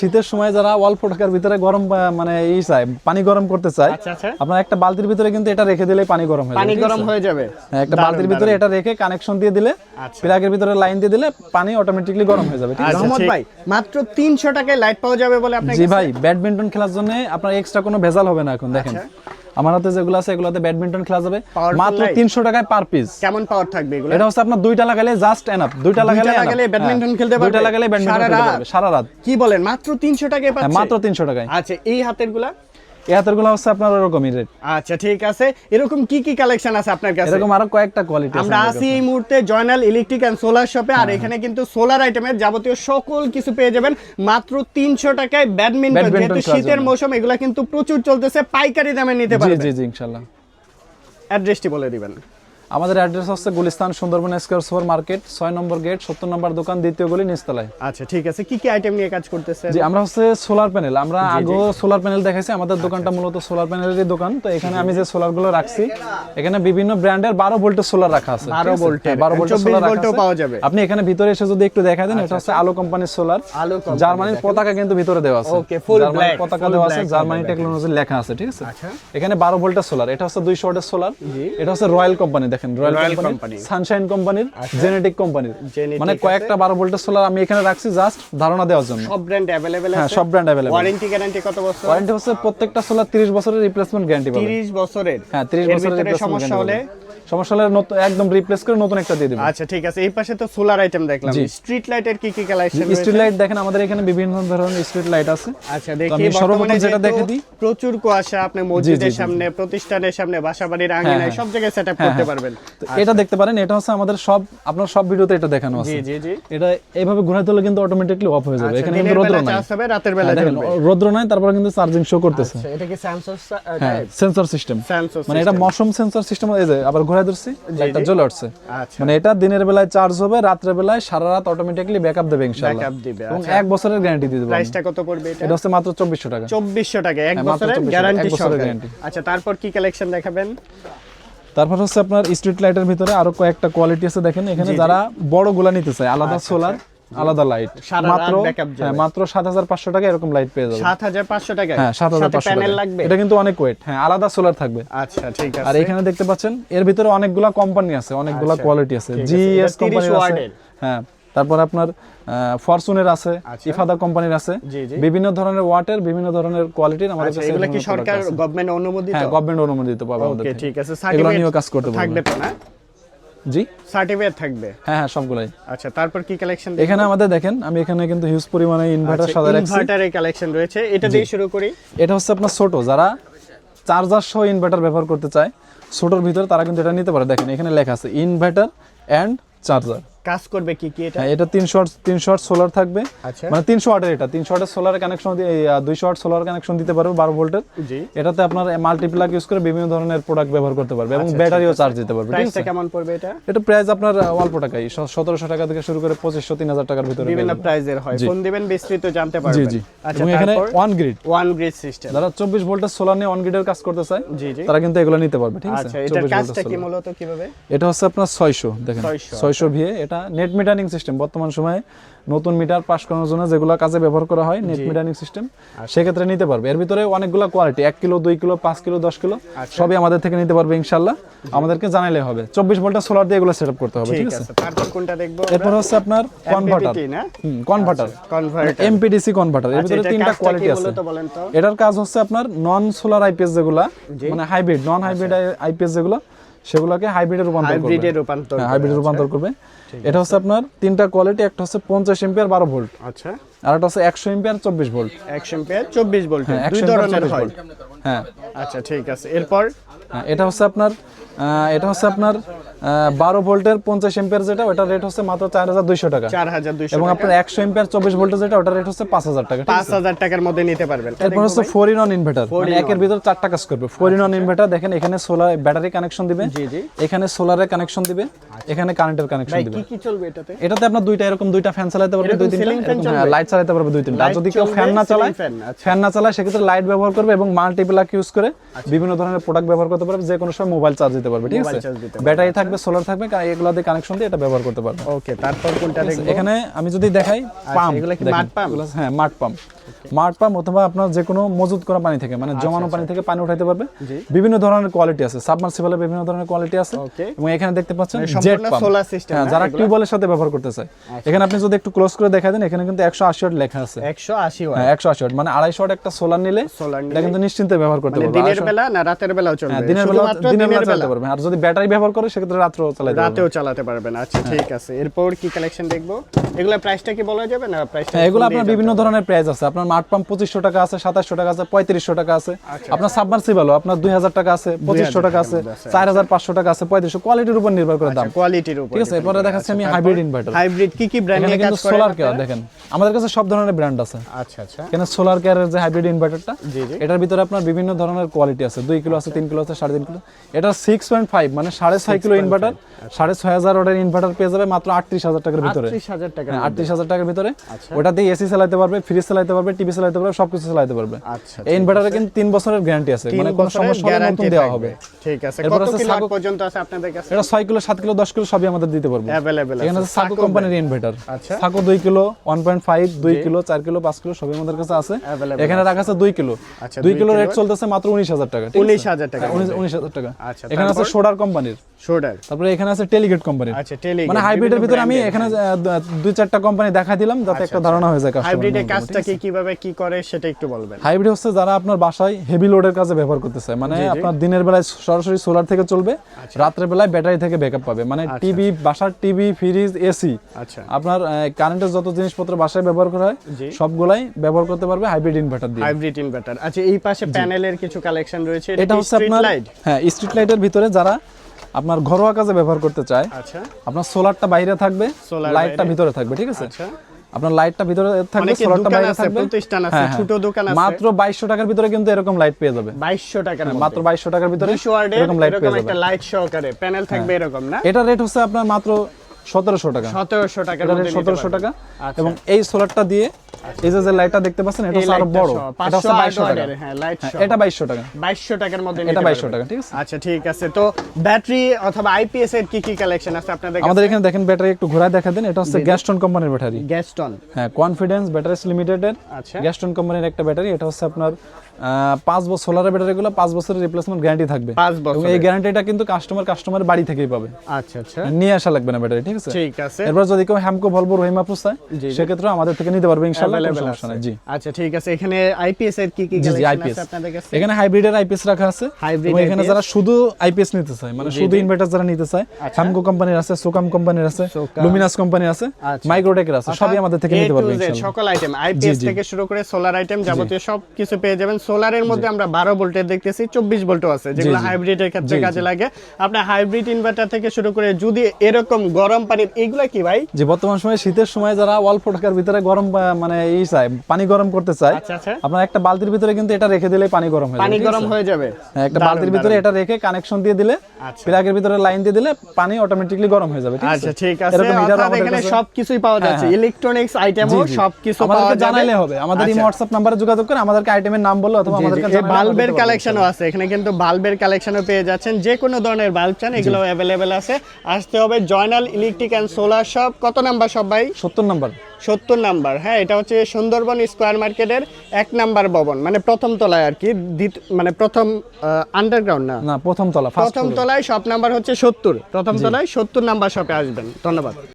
শীতের সময় যারা অল্প টাকার ভিতরে গরম মানে এই চায় পানি গরম করতে চায়, আপনার একটা বালতির ভিতরে কিন্তু এটা রেখে দিলে পানি গরম হয়ে যাবে। পানি গরম হয়ে যাবে। হ্যাঁ, একটা বালতির ভিতরে এটা রেখে কানেকশন দিয়ে দিলে প্লাগের ভিতরে লাইন দিয়ে দিলে পানি অটোমেটিক্যালি গরম হয়ে যাবে। ঠিক আছে রহমত ভাই, মাত্র 300 টাকায় লাইট পাওয়া যাবে বলে আপনি? জি ভাই, ব্যাডমিন্টন খেলার জন্য আপনার এক্সট্রা কোনো ভেজাল হবে না। এখন দেখেন আমার হাতে যেগুলো আছে এগুলোতে ব্যাডমিন্টন খেলা যাবে মাত্র 300 টাকায় পার পিস। কেমন পাওয়ার থাকবে এগুলো? এটা হচ্ছে আপনার দুইটা লাগালে জাস্ট এনাফ, দুইটা লাগালে ব্যাডমিন্টন খেলতে পারবে, দুইটা লাগালে ব্যাডমিন্টন খেলতে পারবে সারা রাত। কি বলেন, মাত্র 300 টাকায় পাচ্ছে? মাত্র 300 টাকায়। আচ্ছা, এই হাতেরগুলা? এই হাতেরগুলো হচ্ছে আপনার এরকমই রেট। আচ্ছা ঠিক আছে, এরকম কি কি কালেকশন আছে আপনার কাছে? এরকম আরো কয়েকটা কোয়ালিটি আছে। আমরা আসি এই মুহূর্তে জয়নাল ইলেকট্রিক এন্ড সোলার শপে, আর এখানে কিন্তু সোলার আইটেমের যাবতীয় সকল কিছু পেয়ে যাবেন মাত্র 300 টাকায়। ব্যাডমিন্টন যেহেতু শীতের মৌসুম, এগুলা কিন্তু প্রচুর চলতেছে, পাইকারি দামে নিতে পারবেন। জি জি ইনশাআল্লাহ। অ্যাড্রেসটি বলে দিবেন। আমাদের অ্যাড্রেস হচ্ছে Gulistan Sundarban square super market, 6 নম্বর গেট, 70 নম্বর দোকান, দ্বিতীয় গলি, নিচতলায়। আচ্ছা ঠিক আছে, কি কি আইটেম নিয়ে কাজ করতেছেন? জি, আমরা হচ্ছে সোলার প্যানেল, আমরা আগে সোলার প্যানেল দেখাইছি। আমাদের দোকানটা মূলত সোলার প্যানেলেরই দোকান। তো এখানে আমি যে সোলারগুলো রাখছি, এখানে বিভিন্ন ব্র্যান্ডের 12 ভোল্টের সোলার রাখা আছে। 12 ভোল্টের 12 ভোল্টের সোলার রাখা আছে, পাওয়া যাবে। আপনি এখানে ভিতরে এসে যদি একটু দেখায় দেন, এটা হচ্ছে আলো কোম্পানির সোলার। জার্মানির পতাকা কিন্তু ভিতরে দেওয়া আছে। ওকে, ফুল ব্ল্যাক পতাকা দেওয়া আছে, জার্মানি টেকনোলজি লেখা আছে। ঠিক আছে, এখানে 12 ভোল্টের সোলার। এটা হচ্ছে 200 ওয়াটের সোলার। এটা হচ্ছে রয়্যাল কোম্পানি, দেখেন রয়্যাল কোম্পানি, সানশাইন কোম্পানির, জেনেটিক কোম্পানির, মানে কয়েকটা 12 ভোল্টের সোলার আমি এখানে রাখছি জাস্ট ধারণা দেওয়ার জন্য। সব ব্র্যান্ড अवेलेबल আছে? হ্যাঁ, সব ব্র্যান্ড अवेलेबल। ওয়ারেন্টি গ্যারান্টি কত বছর? ওয়ারেন্টি হচ্ছে প্রত্যেকটা সোলার 30 বছরের রিপ্লেসমেন্ট গ্যারান্টি পাবেন। 30 বছরের? হ্যাঁ, 30 বছরের রিপ্লেসমেন্ট সমস্যা হলে? সমস্যা হলে নতুন একদম রিপ্লেস করে নতুন একটা দিয়ে দেব। আচ্ছা ঠিক আছে, এই পাশে তো সোলার আইটেম দেখলাম। স্ট্রিট লাইটের কি কি কালেকশন রয়েছে? স্ট্রিট লাইট দেখেন আমাদের এখানে বিভিন্ন ধরনের স্ট্রিট লাইট আছে। আচ্ছা দেখি, সর্বপ্রথম যেটা দেখে দিই, প্রচুর কুয়াশা, আপনি মসজিদের সামনে, প্রতিষ্ঠানের সামনে, বাসাবাড়ির আঙিনায় সব জায়গায় সেটআপ করতে পারবেন। এটা দেখতে পারেন, এটা হচ্ছে আমাদের সব আপনার সব ভিডিওতে এটা দেখানো আছে। জি জি জি, এটা এইভাবে ঘোরাতে হলে কিন্তু অটোমেটিক্যালি অফ হয়ে যাবে। এখানে কিন্তু রোদ্র নাই, রাতের বেলা দেখেন রোদ্র নাই, তারপর কিন্তু চার্জিং শো করতেছে। আচ্ছা, এটা কি সেন্সর? হ্যাঁ, সেন্সর সিস্টেম, মানে এটা মশম সেন্সর সিস্টেম। এই যে আবার ঘোরায় ধরছি, লাইটটা জ্বলে উঠছে। আচ্ছা, মানে এটা দিনের বেলায় চার্জ হবে, রাতের বেলায় সারা রাত অটোমেটিক্যালি ব্যাকআপ দেবে ইনশাআল্লাহ। ব্যাকআপ দিবে। এবং 1 বছরের গ্যারান্টি দিয়ে দেব। প্রাইসটা কত পড়বে এটা? এটা হচ্ছে মাত্র 2400 টাকা। 2400 টাকা 1 বছরের গ্যারান্টি সহকারে। আচ্ছা, তারপর কি কালেকশন দেখাবেন? তারপর হচ্ছে আপনার স্ট্রিট লাইটের ভিতরে আরো কয়েকটা কোয়ালিটি আছে। দেখেন এখানে যারা বড় গুলা নিতে চায়, আলাদা সোলার আলাদা লাইট, মাত্র 7500 টাকা এরকম লাইট পেয়ে যাবেন। 7500 টাকা? হ্যাঁ, 7500 প্যানেল লাগবে? এটা কিন্তু অনেক ওয়েট। হ্যাঁ, আলাদা সোলার থাকবে। আচ্ছা ঠিক আছে। আর এখানে দেখতে পাচ্ছেন এর ভিতরে অনেকগুলা কোম্পানি আছে, অনেকগুলা কোয়ালিটি আছে। জিএস কোম্পানির আছে, হ্যাঁ, তারপর আপনার ফরচুনের আছে, ইফাদা কোম্পানির আছে। বিভিন্ন ধরনের ওয়াটের, বিভিন্ন ধরনের কোয়ালিটির আমাদের কাছে। এগুলো কি সরকার গভর্নমেন্ট অনুমোদিত? হ্যাঁ, গভর্নমেন্ট অনুমোদিত পাবে আমাদের। ওকে ঠিক আছে, এগুলো নিয়েও কাজ করতে পারবেন। থাকবে তো না? জি, সার্টিফিকেট থাকবে? হ্যাঁ হ্যাঁ, সবগুলাই। আচ্ছা, তারপর কি কালেকশন? এখানে আমাদের দেখেন, আমি এখানে কিন্তু হিউজ পরিমাণে ইনভার্টার সাদা রাখছি। ইনভার্টারের কালেকশন রয়েছে, এটা দিয়ে শুরু করি। এটা হচ্ছে আপনার ছোট, যারা চার্জার সহ ইনভার্টার ব্যবহার করতে চায় ছোটর ভিতরে, তারা কিন্তু এটা নিতে পারে। দেখেন এখানে লেখা আছে ইনভার্টার এন্ড চার্জার। কাজ করবে কি কি এটা? হ্যাঁ, এটা 300 ওয়াট সোলার থাকবে। মানে 300 ওয়াটের, এটা 300 ওয়াটের সোলার কানেকশন দিয়ে 200 ওয়াট সোলার কানেকশন দিতে পারবে 12 ভোল্টের। জি, এটাতে আপনার মাল্টিপ্লাগ ইউজ করে বিভিন্ন ধরনের প্রোডাক্ট ব্যবহার করতে পারবে এবং ব্যাটারিও চার্জ দিতে পারবে। প্রাইসটা কেমন পড়বে এটা? এটা প্রাইস আপনার অল্প টাকাই, 1700 টাকা থেকে শুরু করে 2500-3000 টাকার ভিতরে বিভিন্ন প্রাইজের হয়। ফোন দিবেন, বিস্তারিত জানতে পারবেন। জি জি। আচ্ছা, এখানে ওয়ান গ্রিড সিস্টেম, যারা 24 ভোল্টের সোলার নিয়ে ওয়ান গ্রিডের কাজ করতে চায়, জি জি, তারা কিন্তু এগুলো নিতে পারবে। ঠিক আছে, আচ্ছা, এটার কাজটা কি মূলত কিভাবে? এটা হচ্ছে আপনার 600, দেখেন 600 ভিএ। এটা নেট মিটারিং সিস্টেম। বর্তমান সময়ে নতুন মিটার পাস করানোর জন্য যেগুলো কাজে ব্যবহার করা হয়, নেট মিটারিং সিস্টেম, সেক্ষেত্রে নিতে পারবে। এর ভিতরে অনেকগুলো quality, 1 kilo, 2 kilo, 5 kilo, 10 kilo, সবই আমাদের থেকে নিতে পারবে ইনশাআল্লাহ। আমাদেরকে জানাইলে হবে। 24 ভোল্টের সোলার দিয়ে এগুলো সেটআপ করতে হবে। ঠিক আছে, তারপর কোনটা দেখবো? এরপর হচ্ছে আপনার কনভার্টার। Converter, এমপিডিসি converter. এর ভিতরে 3টা কোয়ালিটি আছে। এটার কাজ হচ্ছে আপনার নন সোলার আইপিএস যেগুলো, মানে হাইব্রিড, নন হাইব্রিড আইপিএস যেগুলো, সেগুলোকে হাইব্রিডে রূপান্তর করবে। এটা হচ্ছে আপনার 3টা কোয়ালিটি। একটা হচ্ছে 50 এম্পিয়ার 12 ভোল্ট, আচ্ছা, আর একটা হচ্ছে 100 এম্পিয়ার 24 ভোল্ট। 100 এম্পিয়ার 24 ভোল্ট, দুই ধরনের হয়। হ্যাঁ, আচ্ছা ঠিক আছে। এরপর এটা হচ্ছে আপনার 12 ভোল্টের 50 এম্পিয়ার যেটা, ওটার রেট হচ্ছে মাত্র 4200 টাকা। 4200 এবং আপনার 100 এম্পিয়ার 24 ভোল্টের যেটা, ওটার রেট হচ্ছে 5000 টাকা। 5000 টাকার মধ্যে নিতে পারবেন। এরপর হচ্ছে 4 in 1 ইনভার্টার, মানে একের ভিতর 4টা কাজ করবে। 4 in 1 ইনভার্টার, দেখেন এখানে সোলার ব্যাটারি কানেকশন দিবে, জি জি, এখানে সোলারের কানেকশন দিবে, এখানে কারেন্টের কানেকশন দিবে। কি কি চলবে এটাতে? এটাতে আপনার এরকম দুইটা ফ্যান চালাতে পারবে, 2-3টা লাইট চালাতে পারবে 2-3টা। আর যদি কেউ ফ্যান না চালায় সেক্ষেত্রে লাইট ব্যবহার করবে এবং মাল্টিপ্লাগ ইউজ করে বিভিন্ন ধরনের প্রোডাক্ট ব্যবহার করতে পারবে। যে কোনো সময় মোবাইল চার্জ দিতে পারবে। ঠিক আছে, ব্যাটারি থাকবে, সোলার থাকবে, এগুলো দিয়ে কানেকশন দিয়ে এটা ব্যবহার করতে পারবে। ওকে, তারপর কোনটা দেখব? এখানে আমি যদি দেখাই পাম্প, এগুলো কি মাড পাম্প? হ্যাঁ, মাড পাম্প। মাড পাম্প অথবা আপনার যে কোনো মজুত করা পানি থেকে মানে জমানো পানি থেকে পানি উঠাইতে পারবে। বিভিন্ন ধরনের কোয়ালিটি আছে, সাবমার্সিবলে বিভিন্ন ধরনের কোয়ালিটি আছে এবং এখানে দেখতে পাচ্ছেন জেট পাম্প, সোলার সিস্টেম যারা টিউবওয়েলের সাথে ব্যবহার করতে চায়। এখানে আপনি যদি একটু ক্লোজ করে দেখাই দেন, এখানে কিন্তু 180 ওয়াট লেখা আছে। 180 ওয়াট, হ্যাঁ 180 ওয়াট মানে 250 ওয়াট একটা সোলার নিলে এটা কিন্তু নিশ্চিন্তে ব্যবহার করতে পারবে। দিনের বেলা না রাতের বেলাও চলবে? দিনের বেলা চালাতে পারবে, আর যদি ব্যাটারি ব্যবহার করে সেক্ষেত্রে রাতেও চালাতে পারবেন। আচ্ছা ঠিক আছে, এরপর কি কালেকশন দেখবো? এগুলা প্রাইসটা কি বলা যাবে না? প্রাইসটা এগুলো আপনার বিভিন্ন ধরনের প্রাইস আছে। আপনার মাড পাম্প 2500 টাকা আছে, 2700 টাকা আছে, 3500 টাকা আছে। আপনার সাবমার্সিবল আপনার 2000 টাকা আছে, 2500 টাকা আছে, 4500 টাকা আছে, 3500, কোয়ালিটির উপর নির্ভর করে দাম। কোয়ালিটির উপর, ঠিক আছে। এরপর দেখাচ্ছি আমি হাইব্রিড ইনভার্টার। হাইব্রিড কি ব্র্যান্ডে কাজ করে? সোলার কেয়ার দেখেন আমাদের কাছে সব ধরনের ব্র্যান্ড আছে। আচ্ছা আচ্ছা, এখানে সোলার কেয়ারের যে হাইব্রিড ইনভার্টারটা, এটার ভিতরে আপনার বিভিন্ন ধরনের কোয়ালিটি আছে। 2 কিলো আছে, 3 কিলো আছে, 3.5 কিলো। এটা 6.5 মানে 6.5 কিলো ইনভার্টার, 6500 ওয়াটের ইনভার্টার পেয়ে যাবে মাত্র 38000 টাকার ভিতরে। 38000 টাকার ভিতরে ওটা দিয়ে এসি চালাতে পারবে, ফ্রিজ চালাতে পারবে, টিভি চালাতে পারবে, সবকিছু চালাতে পারবে। এই ইনভার্টারে কিন্তু 3 বছরের গ্যারান্টি আছে, মানে কোনো সমস্যা হলে নতুন দেওয়া হবে। ঠিক আছে, কত কিলো পর্যন্ত আছে আপনাদের কাছে? এটা 6 কিলো, 7 কিলো, 10 কিলো সবই আমাদের দিতে পারবো। अवेलेबल এখানে আছে সাকো কোম্পানির ইনভার্টার। সাকো 2 কিলো, 1.5, 2 কিলো, 4 কিলো, 5 কিলো সবই আমাদের কাছে আছে। এখানে রাখা আছে 2 কিলো। 2 কিলো রেট চলতেছে মাত্র 19000 টাকা। 19000 টাকা, 19000 টাকা। এখানে আছে সোডার কোম্পানির। তারপরে এখানে আছে টেলিগেট কোম্পানির। আচ্ছা টেলিগেট, মানে হাইব্রিডের ভিতরে আমি এখানে 2-4টা কোম্পানি দেখাই দিলাম যাতে একটা ধারণা হয়ে যায় কাস্টমার। হাইব্রিডের কাজটা কিভাবে কি করে সেটা একটু বলবেন। হাইব্রিড হচ্ছে যারা আপনার বাসায় হেভি লোডের কাজে ব্যবহার করতে চায়, মানে আপনার দিনের বেলায় সরাসরি সোলার থেকে চলবে, রাতের বেলায় ব্যাটারি থেকে ব্যাকআপ পাবে। মানে টিভি, বাসার টিভি, ফ্রিজ, এসি, আপনার কারেন্টের যত জিনিসপত্র বাসায় ব্যবহার করা হয় সবগুলাই ব্যবহার করতে পারবে হাইব্রিড ইনভার্টার দিয়ে। Hybrid inverter. আচ্ছা এই পাশে প্যানেলের কিছু কালেকশন রয়েছে। এটা হচ্ছে আপনার হ্যাঁ স্ট্রিট লাইটের ভিতরে যারা আপনার ঘরোয়া কাজে ব্যবহার করতে চায়। আচ্ছা, আপনার সোলারটা বাইরে থাকবে, লাইটটা ভিতরে থাকবে। ঠিক আছে, আপনার লাইটটা ভিতরে থাকবে, সোলারটা বাইরে থাকবে। প্রতিষ্ঠান আছে, ছোট দোকান আছে। মাত্র 2200 টাকার ভিতরে কিন্তু এরকম লাইট পেয়ে যাবে। 2200 টাকার মধ্যে, মাত্র 2200 টাকার ভিতরে 200 ওয়াটের এরকম লাইট পেয়ে যাবে। একটা লাইট সহকারে প্যানেল থাকবে এরকম না? এটা রেট হচ্ছে আপনার মাত্র 1700 টাকা। 1700 টাকার মধ্যে 1700 টাকা। এবং এই সোলারটা দিয়ে এই যে লাইটটা দেখতে পাচ্ছেন এটা আরো বড়, এটা হচ্ছে 2200 টাকা। হ্যাঁ লাইট এটা 2200 টাকা। 2200 টাকার মধ্যে এটা 2200 টাকা। ঠিক আছে, আচ্ছা ঠিক আছে। তো ব্যাটারি অথবা আইপিএস এর কি কালেকশন আছে আপনাদের কাছে? আমাদের এখানে দেখেন ব্যাটারি একটু ঘোরায় দেখা দেন। এটা হচ্ছে গ্যাস্টন কোম্পানির ব্যাটারি। গ্যাস্টন, হ্যাঁ কনফিডেন্স ব্যাটারিজ লিমিটেডের গ্যাস্টন কোম্পানির একটা ব্যাটারি। এটা হচ্ছে আপনার 5 বছর সোলারের ব্যাটারিগুলো 5 বছরের রিপ্লেসমেন্ট গ্যারান্টি থাকবে। 5 বছর, এবং এই গ্যারান্টিটা কিন্তু কাস্টমারের বাড়ি থেকেই পাবে। আচ্ছা আচ্ছা, নিয়ে আসা লাগবে না ব্যাটারি। ঠিক আছে, ঠিক আছে। এরপর যদি কেউ হ্যামকো ভলভো রহিমা চায় সেক্ষেত্রে আমাদের থেকে নিতে পারবে ইনশাআল্লাহ, কোনো সমস্যা নাই। জি আচ্ছা ঠিক আছে। এখানে আইপিএস এর কি কালেকশন আছে আপনাদের কাছে? এখানে হাইব্রিডের আইপিএস রাখা আছে। এবং এখানে যারা শুধু আইপিএস নিতে চায়, মানে শুধু ইনভার্টার যারা নিতে চায়, হ্যামকো কোম্পানির আছে, সোকাম কোম্পানির আছে, লুমিনাস কোম্পানির আছে, মাইক্রোটেকের আছে, সবই আমাদের থেকে নিতে পারবে ইনশাআল্লাহ। সকল আইটেম আইপিএস থেকে শুরু করে সোলার আইটেম যাবতীয় সব কিছু পেয়ে যাবেন। সোলারের মধ্যে আমরা 12 ভোল্টের দেখতেছি, 24 ভোল্টও আছে যেগুলো হাইব্রিডের ক্ষেত্রে কাজে লাগে। আপনার হাইব্রিড ইনভার্টার থেকে শুরু করে যদি এরকম গরম পানির এগুলা কি ভাই? যে বর্তমান সময়ে শীতের সময় যারা অল্প টাকার ভিতরে গরম মানে এই চায়, পানি গরম করতে চায়, আপনার একটা বালতির ভিতরে কিন্তু এটা রেখে দিলে পানি গরম হয়ে যাবে। পানি গরম হয়ে যাবে, হ্যাঁ একটা বালতির ভিতরে এটা রেখে কানেকশন দিয়ে দিলে, প্লাগের ভিতরে লাইন দিয়ে দিলে পানি অটোমেটিক্যালি গরম হয়ে যাবে। ঠিক আছে, আচ্ছা ঠিক আছে। অর্থাৎ এখানে সবকিছুই পাওয়া যাচ্ছে, ইলেকট্রনিক্স আইটেমও সবকিছু পাওয়া যাবে। জানাইলে হবে, আমাদের এই WhatsApp নম্বরে যোগাযোগ করে আমাদেরকে আইটেমের নাম বললে অথবা আমাদেরকে জানাইলে বাল্বের কালেকশনও আছে। এখানে কিন্তু বাল্বের কালেকশনও পেয়ে যাচ্ছেন, যে কোনো ধরনের বাল্ব চান এগুলো अवेलेबल আছে। আসতে হবে Joynal electric and solar shop. কত নাম্বার শপ ভাই? 70 নাম্বার। 70 নাম্বার। হ্যাঁ এটা হচ্ছে সুন্দরবন স্কয়ার মার্কেটের 1 নাম্বার ভবন, মানে প্রথম তলায় আর কি, মানে প্রথম আন্ডারগ্রাউন্ড না, প্রথম তলা, প্রথম তলায় শপ নাম্বার হচ্ছে 70। প্রথম তলায় 70 নাম্বার শপে আসবেন। ধন্যবাদ।